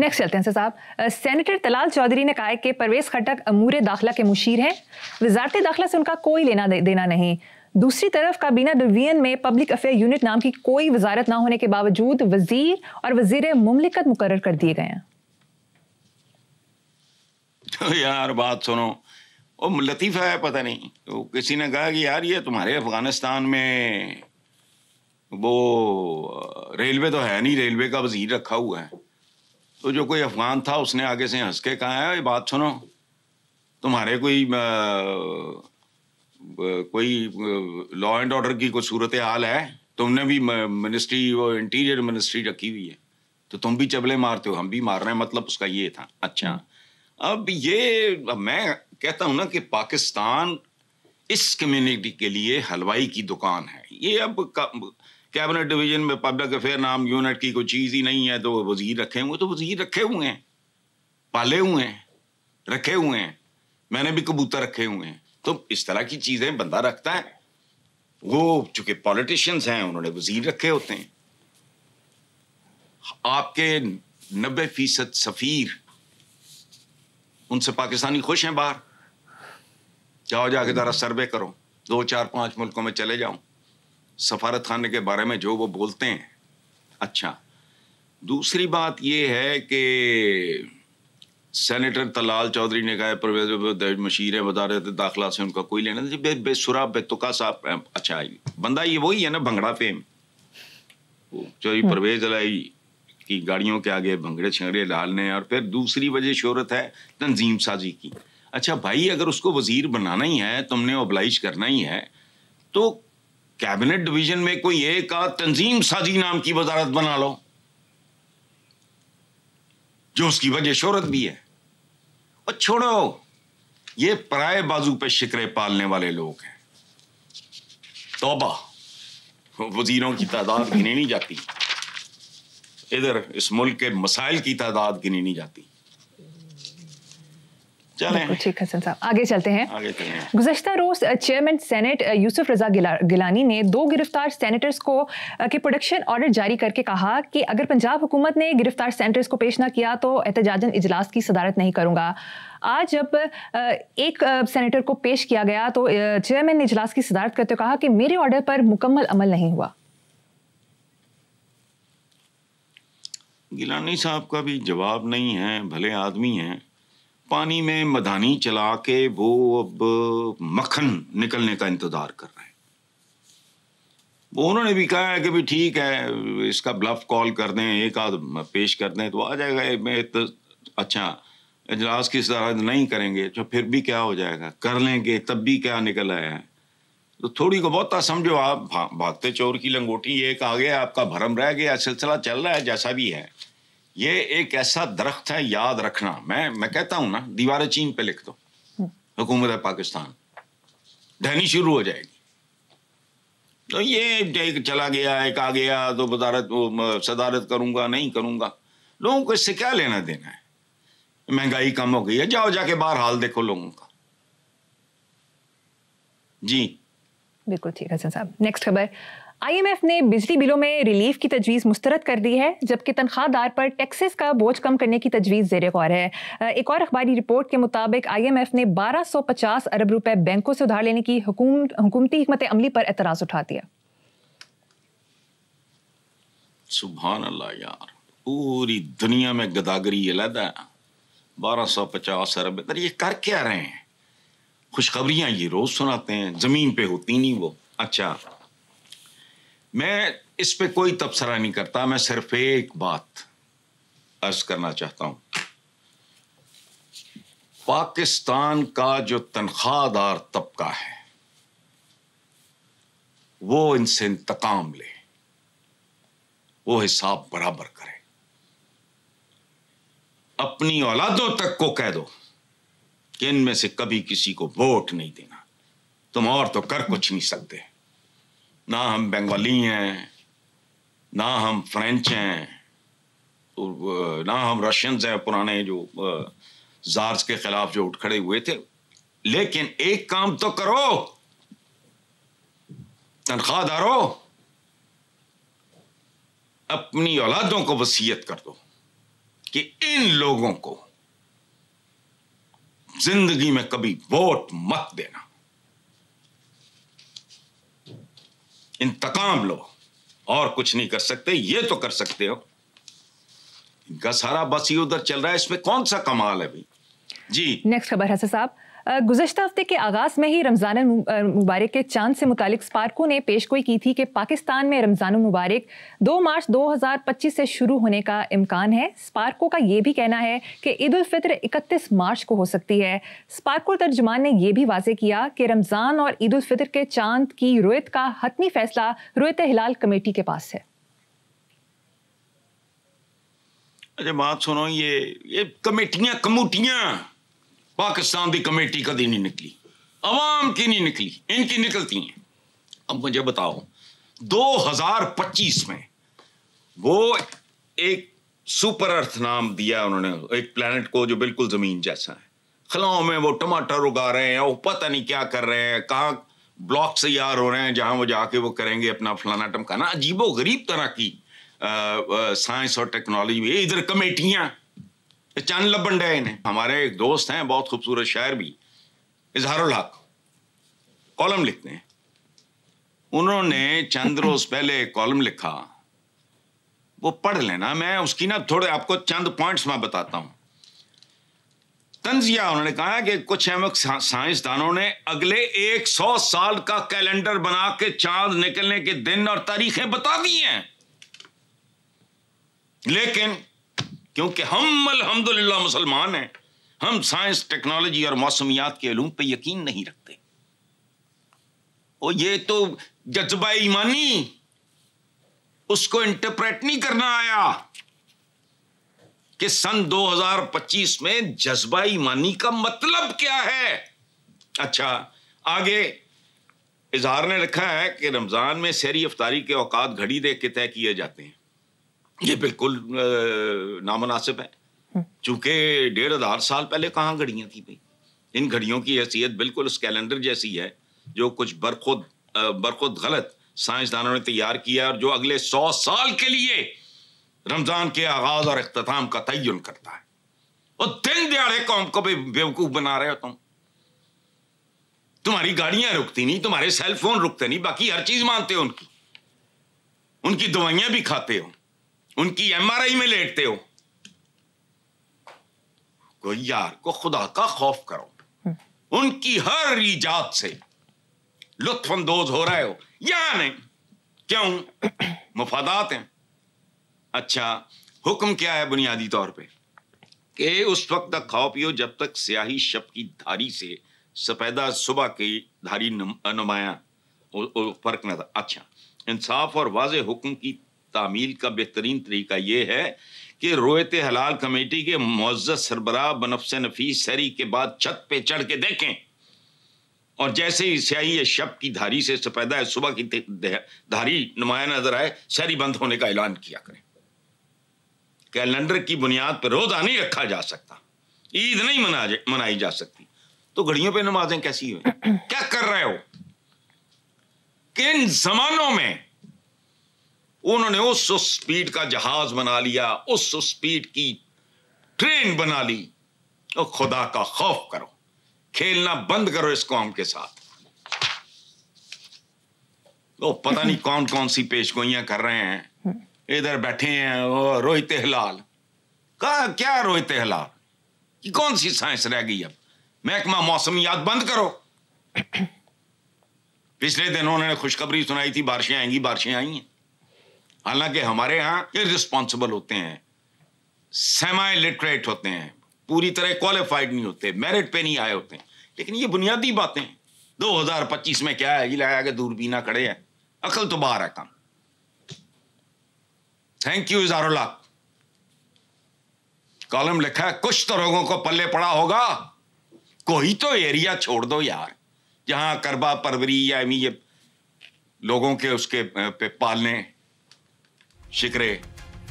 Next چلتے ہیں صاحب. سینیٹر طلال چودھری نے کہا ہے کہ پرویز خٹک امور داخلہ کے مشیر ہیں, وزارت داخلہ سے ان کا کوئی لینا دینا نہیں. دوسری طرف کابینہ ڈویژن میں پبلک افیئر یونٹ نام کی کوئی وزارت نہ ہونے کے باوجود وزیر اور وزیر مملکت مقرر کر دیے گئے ہیں. یار بات سنو, وہ لطیفہ ہے, پتہ نہیں تو کسی نے کہا کہ یار یہ تمہارے افغانستان میں وہ ریلوے تو ہے نہیں, ریلوے کا وزیر رکھا ہوا ہے. تو جو کوئی افغان تھا اس نے آگے سے ہنس کے کہا ہے, یہ بات سنو, تمہارے کوئی لا اینڈ آرڈر کی کوئی صورت حال ہے, تم نے بھی منسٹری وہ انٹیریئر منسٹری رکھی ہوئی ہے, تو تم بھی چبلے مارتے ہو, ہم بھی مار رہے ہیں, مطلب اس کا یہ تھا. اچھا, اب یہ میں کہتا ہوں نا کہ پاکستان اس کمیونٹی کے لیے حلوائی کی دکان ہے. یہ اب کیبنٹ ڈویژن میں پبلک افیئر نام یونٹ کی کوئی چیز ہی نہیں ہے, تو وزیر رکھے ہوئے, تو وزیر رکھے ہوئے ہیں, پالے ہوئے ہیں, رکھے ہوئے ہیں, میں نے بھی کبوتر رکھے ہوئے ہیں. تو اس طرح کی چیزیں بندہ رکھتا ہے. وہ چونکہ پالیٹیشینز ہیں, انہوں نے وزیر رکھے ہوتے ہیں. آپ کے 90% سفیر, ان سے پاکستانی خوش ہیں باہر؟ جاؤ جا کے ذرا سروے کرو, 2 4 5 ملکوں میں چلے جاؤ, سفارت خانے کے بارے میں جو وہ بولتے ہیں. اچھا, دوسری بات یہ ہے کہ سینیٹر طلال چودھری نے کہا پرویز مشیر وزارت داخلہ سے ان کا کوئی لینا نہیں. بے سرا بے تکا صاحب. اچھا, بندہ یہ وہی ہے نا بھنگڑا فیم, چوری پرویز علائی کی گاڑیوں کے آگے بھنگڑے چھنگڑے ڈالنے. اور پھر دوسری وجہ شہرت ہے تنظیم سازی کی. اچھا بھائی, اگر اس کو وزیر بنانا ہی ہے, تم نے اوبلائز کرنا ہی ہے, تو کیبنٹ ڈویژن میں کوئی ایک تنظیم سازی نام کی وزارت بنا لو, جو اس کی وجہ شہرت بھی ہے. اور چھوڑو, یہ پرائے بازو پہ شکرے پالنے والے لوگ ہیں. توبہ, وزیروں کی تعداد گنی نہیں جاتی, ادھر اس ملک کے مسائل کی تعداد گنی نہیں جاتی. ٹھیک حسن صاحب, آگے چلتے ہیں. گزشتہ روز چیئرمین سینٹ یوسف رضا گیلانی نے 2 گرفتار سینیٹرز کو کے پروڈکشن آرڈر جاری کر کے کہا کہ اگر پنجاب حکومت نے گرفتار سینیٹرز کو پیش نہ کیا تو احتجاجاً اجلاس کی صدارت نہیں کروں گا. آج جب ایک سینیٹر کو پیش کیا گیا تو چیئرمین نے اجلاس کی صدارت کرتے ہوئے کہا کہ میرے آرڈر پر مکمل عمل نہیں ہوا. گیلانی صاحب کا بھی جواب نہیں ہے, بھلے آدمی ہیں, پانی میں مدانی چلا کے وہ اب مکھن نکلنے کا انتظار کر رہے ہیں. وہ انہوں نے بھی کہا ہے کہ بھی ٹھیک ہے, اس کا بلف کال کر دیں, ایک آدھ پیش کر دیں تو آ جائے گا. اچھا, اجلاس کی صدارت نہیں کریں گے تو پھر بھی کیا ہو جائے گا, کر لیں گے تب بھی کیا نکل آیا ہے. تو تھوڑی کو بہت سمجھو آپ, بھاگتے چور کی لنگوٹی ایک آگے, آپ کا بھرم رہ گیا, سلسلہ چل رہا ہے جیسا بھی ہے. یہ ایک ایسا درخت ہے, یاد رکھنا, میں کہتا ہوں نا, دیوار چین پہ لکھ دو حکومت پاکستان, ڈھہنی شروع ہو جائے گی. تو یہ ایک چلا گیا, ایک آ گیا, تو صدارت کروں گا نہیں کروں گا. لوگوں کو اس سے کیا لینا دینا ہے؟ مہنگائی کم ہو گئی ہے, جاؤ جا کے باہر حال دیکھو لوگوں کا. جی بالکل ٹھیک ہے صاحب. نیکسٹ خبر, آئی ایم ایف نے بجلی بلوں میں ریلیف کی تجویز مسترد کر دی ہے, جبکہ تنخواہ دار پر ٹیکسز کا بوجھ کم کرنے کی تجویز زیر غور ہے. ایک اور اخباری رپورٹ کے مطابق آئی ایم ایف نے 1250 ارب روپے بینکوں سے ادھار لینے کی حکومتی حکمت عملی پر اعتراض اٹھا دیا. سبحان اللہ یار, پوری دنیا میں گداگری علیحدہ, 1250 ارب, یہ کر کیا رہے ہیں؟ خوشخبریاں یہ روز سناتے ہیں, زمین پہ ہوتی نہیں وہ. اچھا, میں اس پہ کوئی تبصرہ نہیں کرتا, میں صرف ایک بات عرض کرنا چاہتا ہوں. پاکستان کا جو تنخواہ دار طبقہ ہے وہ ان سے انتقام لے, وہ حساب برابر کرے. اپنی اولادوں تک کو کہہ دو کہ ان میں سے کبھی کسی کو ووٹ نہیں دینا, تم اور تو کر کچھ نہیں سکتے. نہ ہم بنگالی ہیں, نہ ہم فرینچ ہیں, نہ ہم رشینز ہیں پرانے جو زارز کے خلاف جو اٹھ کھڑے ہوئے تھے. لیکن ایک کام تو کرو, تنخواہ دارو, اپنی اولادوں کو وصیت کر دو کہ ان لوگوں کو زندگی میں کبھی ووٹ مت دینا، انتقام لو، اور کچھ نہیں کر سکتے. یہ تو کر سکتے ہو. ان کا سارا بس ہی ادھر چل رہا ہے، اس میں کون سا کمال ہے بھائی. جی نیکسٹ خبر ہے صاحب. گزشتہ ہفتے کے آغاز میں ہی رمضان المبارک کے چاند سے متعلق سپارکو نے پیش گوئی کی تھی کہ پاکستان میں رمضان المبارک 2 مارچ 2025 سے شروع ہونے کا امکان ہے. سپارکو کا یہ بھی کہنا ہے کہ عید الفطر 31 مارچ کو ہو سکتی ہے. سپارکو ترجمان نے یہ بھی واضح کیا کہ رمضان اور عید الفطر کے چاند کی رویت کا حتمی فیصلہ رویت ہلال کمیٹی کے پاس ہے. اچھا بات سنو، یہ کمیٹیاں پاکستان دی کمیٹی کدی نہیں نکلی، عوام کی نہیں نکلی، ان کی نکلتی ہیں. اب مجھے بتاؤ 2025 میں وہ ایک سپر ارتھ نام دیا انہوں نے ایک پلانٹ کو جو بالکل زمین جیسا ہے. خلاؤں میں وہ ٹماٹر اگا رہے ہیں، وہ پتہ نہیں کیا کر رہے ہیں، کہاں بلاک تیار ہو رہے ہیں جہاں وہ جا کے وہ کریں گے اپنا فلانا ٹمکانا. عجیب و غریب طرح کی سائنس اور ٹیکنالوجی میں. ادھر کمیٹیاں چند لبن ڈے انہیں. ہمارے ایک دوست ہیں بہت خوبصورت شاعر بھی، اظہار الحق، کالم لکھتے ہیں. انہوں نے چند روز پہلے کالم لکھا، وہ پڑھ لینا، میں اس کی نا تھوڑے آپ کو چند پوائنٹس میں بتاتا ہوں. تنزیہ انہوں نے کہا کہ کچھ احمق سائنسدانوں نے اگلے 100 سال کا کیلنڈر بنا کے چاند نکلنے کے دن اور تاریخیں بتا دی ہیں، لیکن کیونکہ ہم الحمدللہ مسلمان ہیں، ہم سائنس، ٹیکنالوجی اور موسمیات کے علوم پہ یقین نہیں رکھتے. اور یہ تو جذبہ ایمانی، اس کو انٹرپریٹ نہیں کرنا آیا کہ سن 2025 میں جذبہ ایمانی کا مطلب کیا ہے. اچھا آگے اظہار نے لکھا ہے کہ رمضان میں سحری افطاری کے اوقات گھڑی دیکھ کے طے کیے جاتے ہیں. یہ بالکل نامناسب ہے، چونکہ 1500 سال پہلے کہاں گھڑیاں تھیں بھائی. ان گھڑیوں کی حیثیت بالکل اس کیلنڈر جیسی ہے جو کچھ برخود غلط سائنسدانوں نے تیار کیا اور جو اگلے 100 سال کے لیے رمضان کے آغاز اور اختتام کا تعین کرتا ہے. اور دن دیہڑے قوم کو بھی بیوقوف بنا رہے ہو تمہاری گاڑیاں رکتی نہیں، تمہارے سیل فون رکتے نہیں، باقی ہر چیز مانتے ہو، ان کی دوائیاں بھی کھاتے ہو، ان کی MRI میں لیٹتے ہو. کوئی یار کو خدا کا خوف کرو، ان کی ہر ایجاد سے لطف اندوز ہو رہے ہو یا نہیں؟ کیوں؟ مفادات ہیں. اچھا حکم کیا ہے بنیادی طور پہ؟ کہ اس وقت تک کھاؤ پیو جب تک سیاہی شب کی دھاری سے سفیدہ صبح کی دھاری نمایاں فرق نہ تھا. اچھا انصاف اور واضح حکم کی تعمیل کا بہترین طریقہ یہ ہے کہ رویت حلال کمیٹی کے معزز سربراہ بنفس نفیس سحری کے بعد چھت پہ چڑھ کے دیکھیں، اور جیسے ہی سیاہی شب کی دھاری سے سفیدہ صبح کی دھاری نمایاں نظر آئے سحری بند ہونے کا اعلان کیا کریں. کیلنڈر کی بنیاد پر روزہ نہیں رکھا جا سکتا، عید نہیں منائی جا سکتی، تو گھڑیوں پہ نمازیں کیسی ہوئیں؟ کیا کر رہے ہو؟ کن زمانوں میں انہوں نے اس سپیڈ کا جہاز بنا لیا، اس سپیڈ کی ٹرین بنا لی. اور خدا کا خوف کرو، کھیلنا بند کرو اس قوم کے ساتھ. وہ پتہ نہیں کون کون سی پیش گوئیاں کر رہے ہیں، ادھر بیٹھے ہیں رویت ہلال. کیا رویت ہلال کی کون سی سائنس رہ گئی؟ اب محکمہ موسمیات بند کرو. پچھلے دن انہوں نے خوشخبری سنائی تھی بارشیں آئیں گی، بارشیں آئی ہیں. حالانکہ ہمارے ہاں ارسپانسبل ہوتے ہیں، سیمی لٹریٹ ہوتے ہیں، پوری طرح کوالیفائڈ نہیں ہوتے، میرٹ پہ نہیں آئے ہوتے ہیں. لیکن یہ بنیادی باتیں 2025 میں کیا ہے؟ یہ لگا کہ دوربینہ کھڑے ہیں، عقل تو باہر ہے کام. تھینک یو اظہار اللہ. کالم لکھا ہے کچھ تو لوگوں کو پلے پڑا ہوگا، کوئی تو ایریا چھوڑ دو یار جہاں کربا پروری یا لوگوں کے اس کے پہ پالنے شکرے